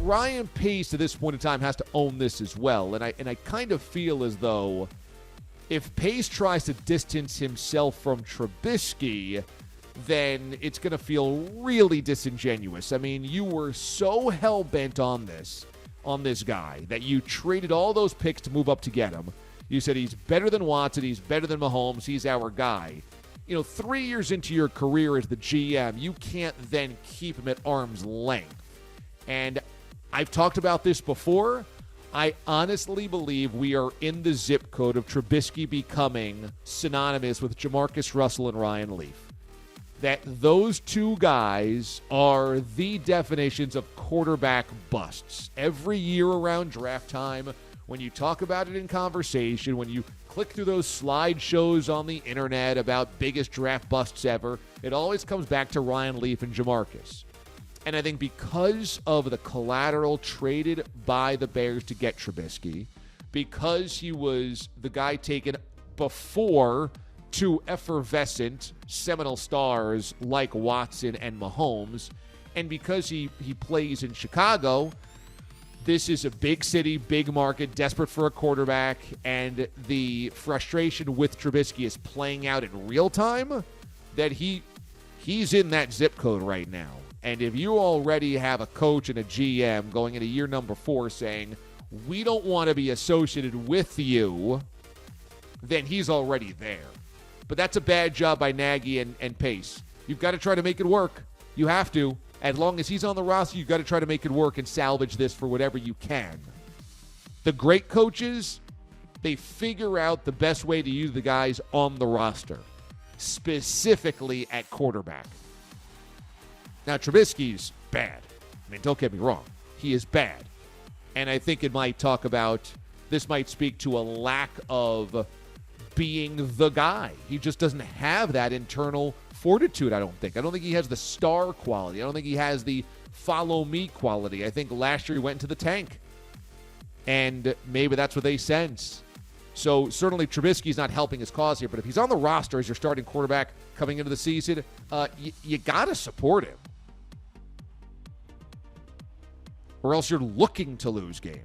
Ryan Pace at this point in time has to own this as well. And I kind of feel as though if Pace tries to distance himself from Trubisky, then it's going to feel really disingenuous. I mean, you were so hell-bent on this guy that you traded all those picks to move up to get him. You said he's better than Watson, he's better than Mahomes, he's our guy. 3 years into your career as the GM, you can't then keep him at arm's length. And I've talked about this before. I honestly believe we are in the zip code of Trubisky becoming synonymous with Jamarcus Russell and Ryan Leaf. That those two guys are the definitions of quarterback busts. Every year around draft time, when you talk about it in conversation, when you click through those slideshows on the internet about biggest draft busts ever, it always comes back to Ryan Leaf and Jamarcus. And I think because of the collateral traded by the Bears to get Trubisky, because he was the guy taken before two effervescent seminal stars like Watson and Mahomes, and because he plays in Chicago, this is a big city, big market, desperate for a quarterback, and the frustration with Trubisky is playing out in real time, that he's in that zip code right now. And if you already have a coach and a GM going into year number 4 saying, we don't want to be associated with you, then he's already there. But that's a bad job by Nagy and Pace. You've got to try to make it work. You have to. As long as he's on the roster, you've got to try to make it work and salvage this for whatever you can. The great coaches, they figure out the best way to use the guys on the roster, specifically at quarterback. Now, Trubisky's bad. I mean, don't get me wrong. He is bad. And I think it might talk about, this might speak to a lack of being the guy. He just doesn't have that internal fortitude, I don't think. I don't think he has the star quality. I don't think he has the follow me quality. I think last year he went into the tank. And maybe that's what they sense. So certainly Trubisky's not helping his cause here, but if he's on the roster as your starting quarterback coming into the season, you got to support him. Or else you're looking to lose games.